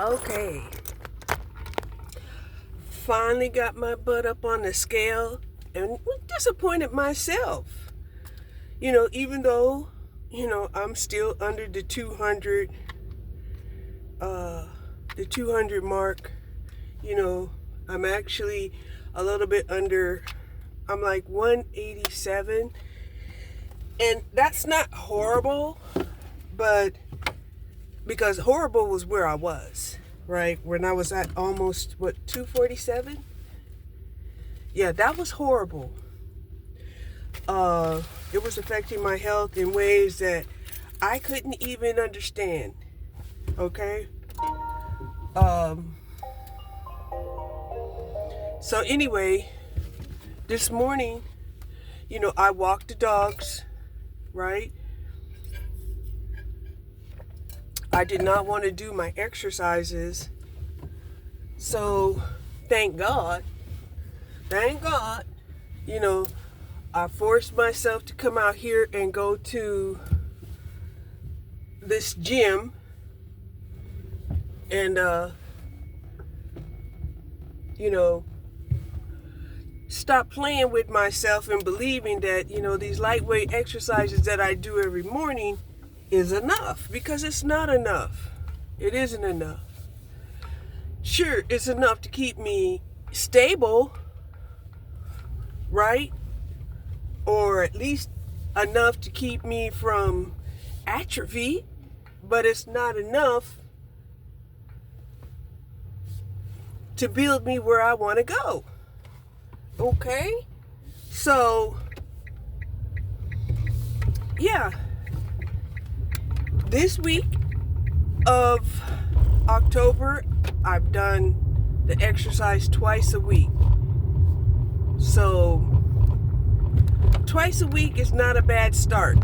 Okay. Finally got my butt up on the scale and was disappointed myself. Even though, I'm still under the 200 mark. I'm actually a little bit under, I'm like 187. And that's not horrible, but because horrible was where I was, right? When I was at almost, 247? Yeah, that was horrible. It was affecting my health in ways that I couldn't even understand, okay? Um, so anyway, this morning, I walked the dogs, right? I did not want to do my exercises. So thank God, you know, I forced myself to come out here and go to this gym and, stop playing with myself and believing that, these lightweight exercises that I do every morning is enough, because it's not enough. It isn't enough. Sure, it's enough to keep me stable, right? Or at least enough to keep me from atrophy, but it's not enough to build me where I want to go. Okay? So, yeah. This week of October, I've done the exercise twice a week. So, twice a week is not a bad start.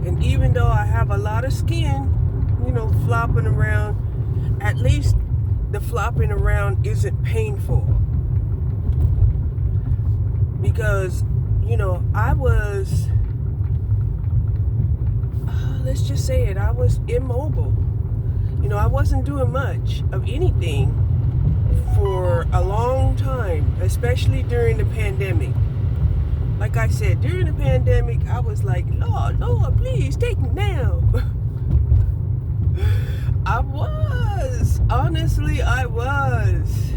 And even though I have a lot of skin, flopping around, at least the flopping around isn't painful. Because, I was, let's just say it, I was immobile. I wasn't doing much of anything for a long time, especially during the pandemic. Like I said, during the pandemic, I was like, Lord, please take me now. I was. Honestly, I was.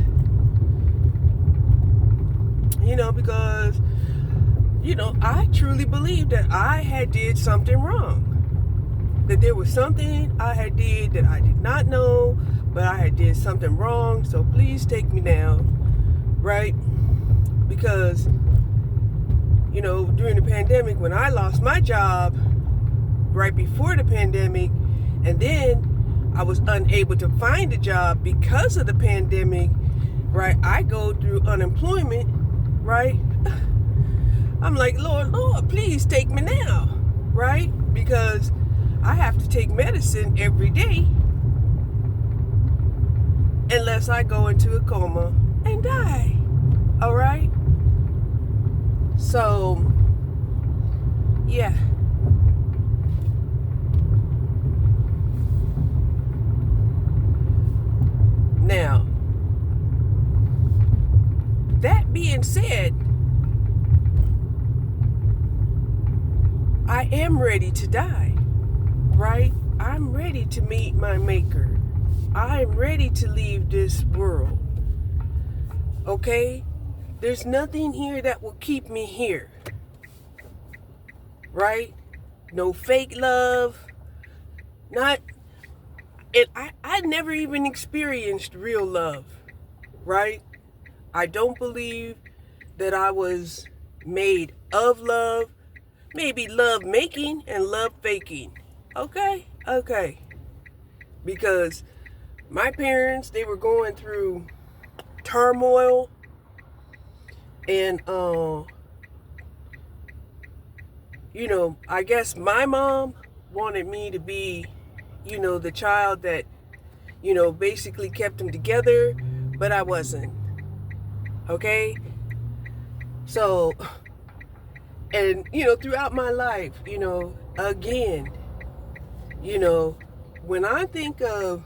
Because, I truly believed that I had did something wrong. That there was something I had did that I did not know, but I had did something wrong, so please take me now, right? Because, during the pandemic, when I lost my job right before the pandemic, and then I was unable to find a job because of the pandemic, right? I go through unemployment, right? I'm like, Lord, please take me now, right? Because I have to take medicine every day unless I go into a coma and die, all right? So, yeah. Now, that being said, I am ready to die, right? I'm ready to meet my maker. I'm ready to leave this world, okay? There's nothing here that will keep me here, right? No fake love, I never even experienced real love, right? I don't believe that I was made of love. Maybe love making and love faking. Okay? Because my parents, they were going through turmoil and I guess my mom wanted me to be, the child that, basically kept them together, but I wasn't. Okay? So, and, throughout my life, again, when I think of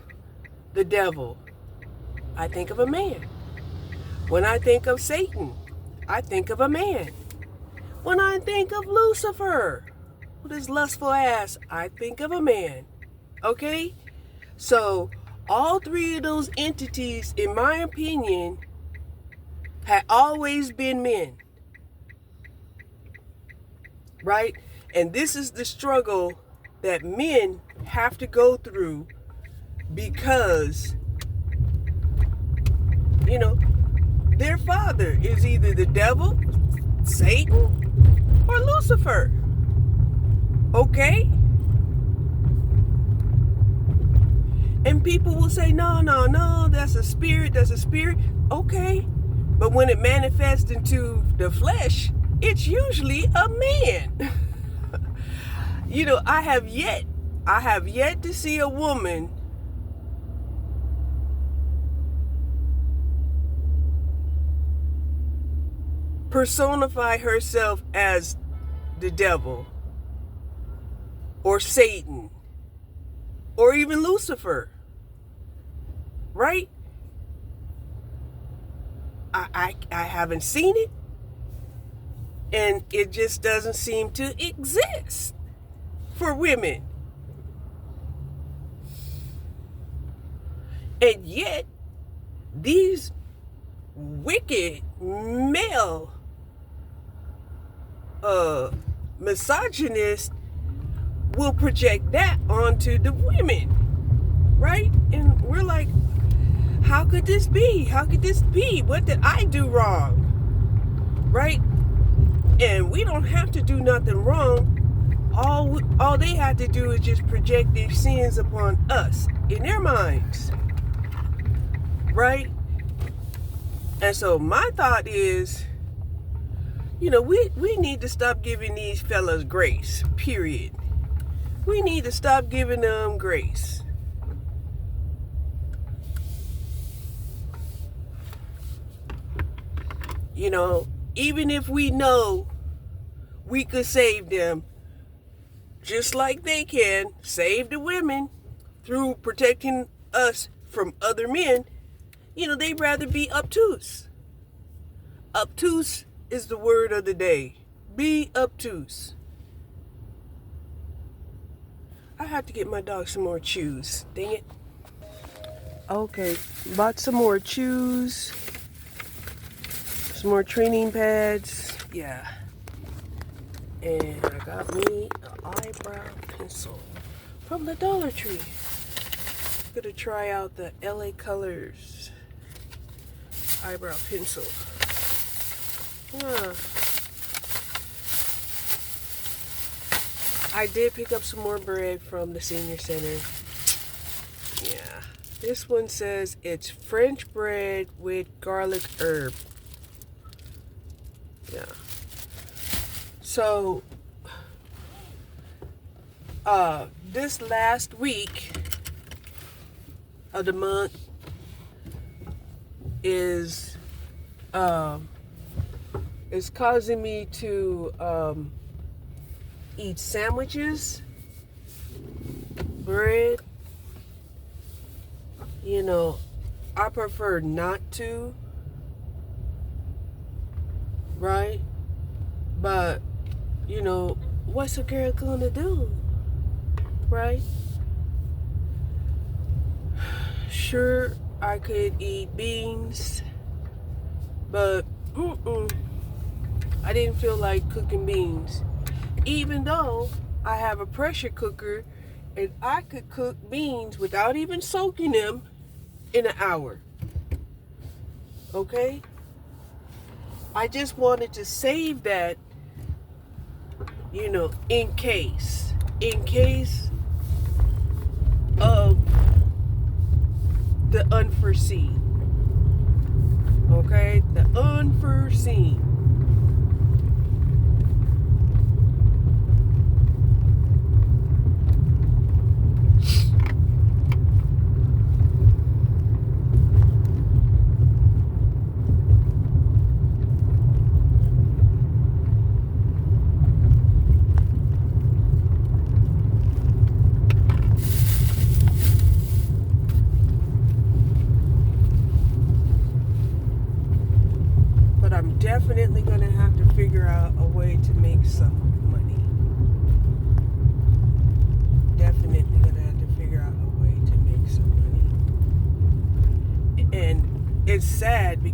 the devil, I think of a man. When I think of Satan, I think of a man. When I think of Lucifer, with his lustful ass, I think of a man. Okay? So, all three of those entities, in my opinion, had always been men. Right? And this is the struggle that men have to go through because, their father is either the devil, Satan, or Lucifer. Okay? And people will say, no, that's a spirit. Okay. But when it manifests into the flesh, it's usually a man. I have yet to see a woman personify herself as the devil or Satan or even Lucifer. Right? I haven't seen it, and it just doesn't seem to exist for women. And yet, these wicked male misogynists will project that onto the women, right? And we're like, how could this be? How could this be? What did I do wrong? Right? And we don't have to do nothing wrong. All they have to do is just project their sins upon us in their minds. Right? And so my thought is, we need to stop giving these fellas grace, period. We need to stop giving them grace. Even if we know we could save them, just like they can save the women through protecting us from other men, they'd rather be obtuse. Obtuse is the word of the day. Be obtuse. I have to get my dog some more chews. Dang it. Okay, bought some more chews. Some more training pads. Yeah. And I got me an eyebrow pencil from the Dollar Tree. Gonna try out the LA Colors eyebrow pencil. I did pick up some more bread from the senior center. Yeah. This one says it's French bread with garlic herb. Yeah. So, this last week of the month is causing me to eat sandwiches, bread. I prefer not to, right? But, what's a girl gonna do, right? Sure, I could eat beans, but I didn't feel like cooking beans. Even though I have a pressure cooker and I could cook beans without even soaking them in an hour. Okay? I just wanted to save that, in case of the unforeseen. Okay? The unforeseen.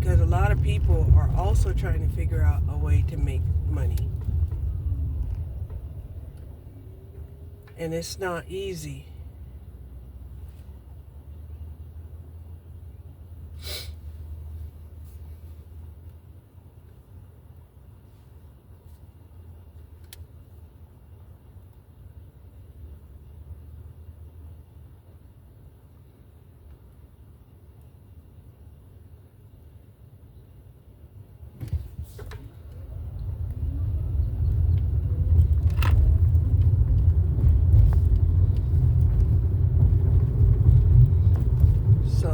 because a lot of people are also trying to figure out a way to make money. And it's not easy. So,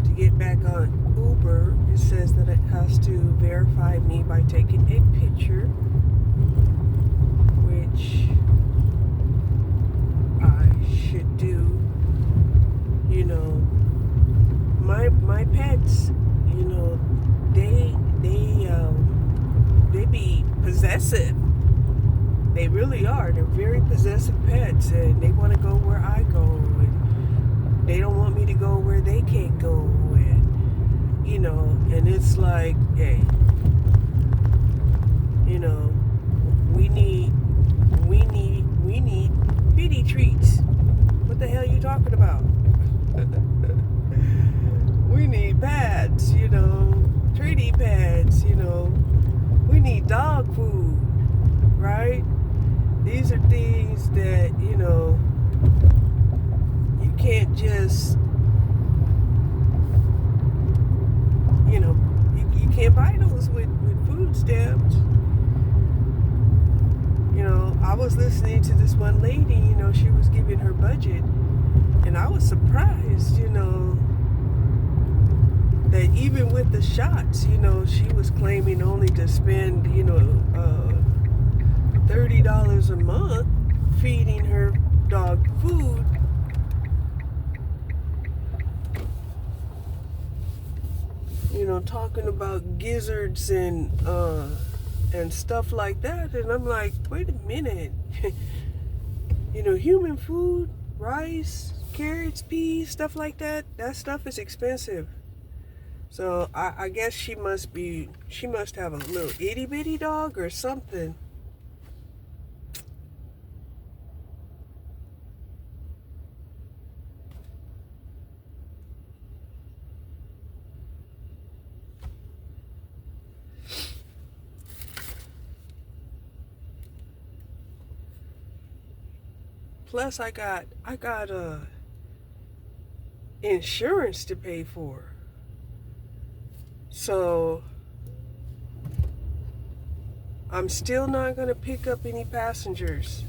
to get back on Uber, it says that it has to verify me by taking a picture, which I should do. You know, my pets, you know, they be possessive. They really are. They're very possessive pets, and they want to go where I go, and they don't want me to go where they can't go, and you know, and it's like, hey, you know, we need bitty treats. What the hell are you talking about? We need pads, you know, treaty pads, you know. We need dog food, right? These are things that, you know, you can't just, you know, you can't buy those with food stamps. You know, I was listening to this one lady, you know, she was giving her budget, and I was surprised, you know, that even with the shots, you know, she was claiming only to spend, you know, $30 a month feeding her dog food. You know, talking about gizzards and stuff like that, and I'm like, wait a minute. You know, human food, rice, carrots, peas, stuff like that, that stuff is expensive. So I guess she must have a little itty bitty dog or something. Plus I got insurance to pay for. So I'm still not going to pick up any passengers.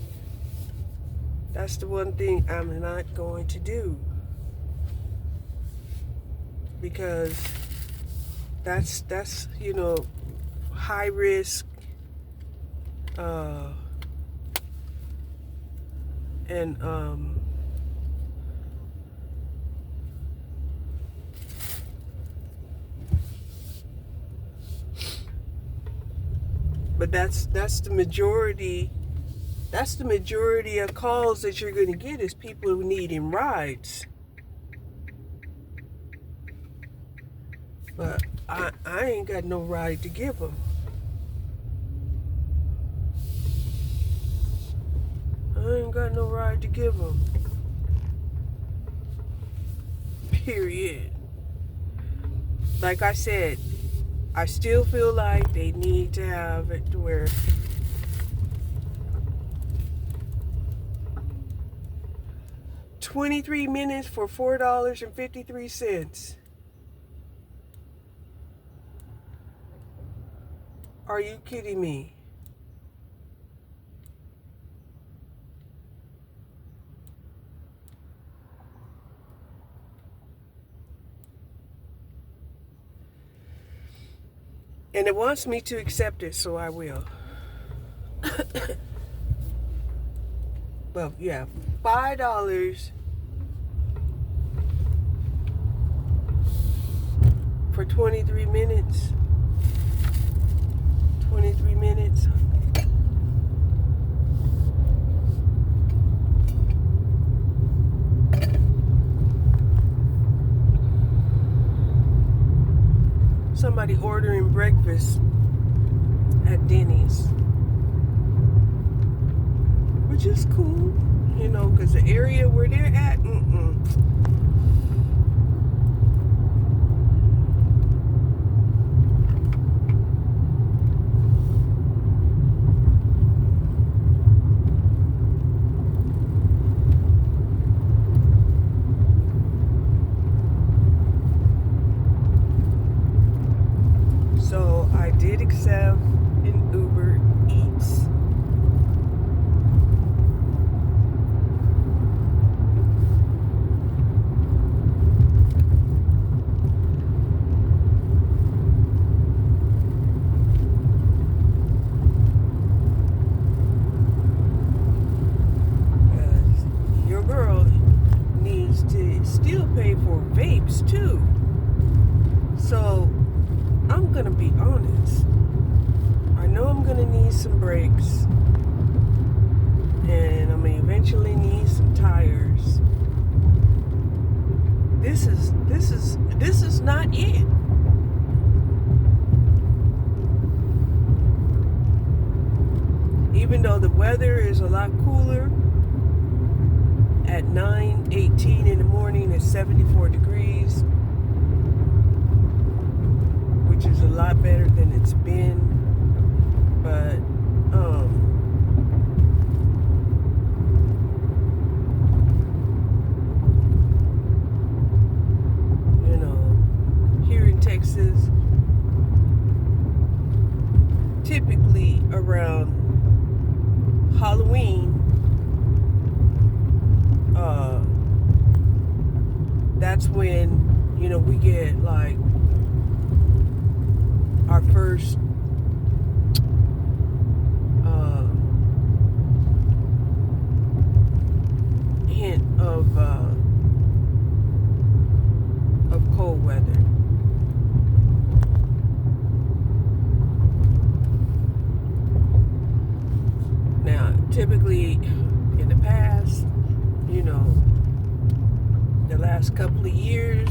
That's the one thing I'm not going to do. Because that's you know, high risk and but that's the majority. That's the majority of calls that you're going to get, is people who needing rides. But I ain't got no ride to give them. I ain't got no ride to give them. Period. Like I said, I still feel like they need to have it to where $23 minutes for $4.53. Are you kidding me? And it wants me to accept it, so I will. Well, yeah, $5 for 23 minutes. 23 minutes. somebody ordering breakfast at Denny's, which is cool, you know, because the area where they're at, So I did accept an Uber Eats. Your girl needs to still pay for vapes too. So I'm gonna be honest. I know I'm gonna need some brakes, and I'm gonna eventually need some tires. This is not it. Even though the weather is a lot cooler, at 9:18 in the morning it's 74 degrees, which is a lot better than it's been. But you know, here in Texas, typically around Halloween, that's when, you know, we get like our first hint of cold weather. Now, typically in the past, you know, the last couple of years,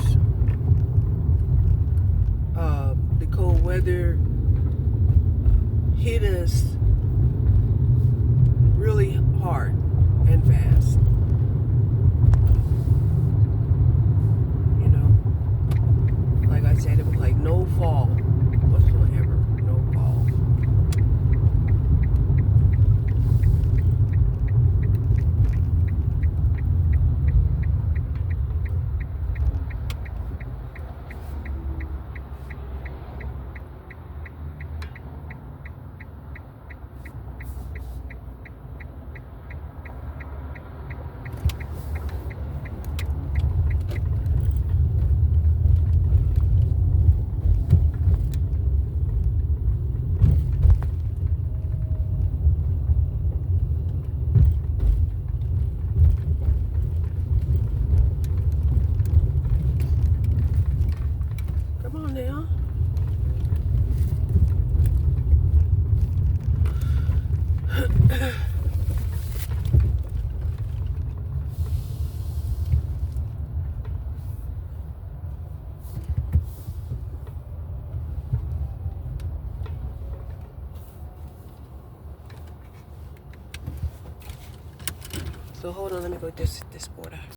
the cold weather hit us really hard and fast. You know, like I said, it was like no fall whatsoever. No fall. Come on now. So hold on, let me go this border.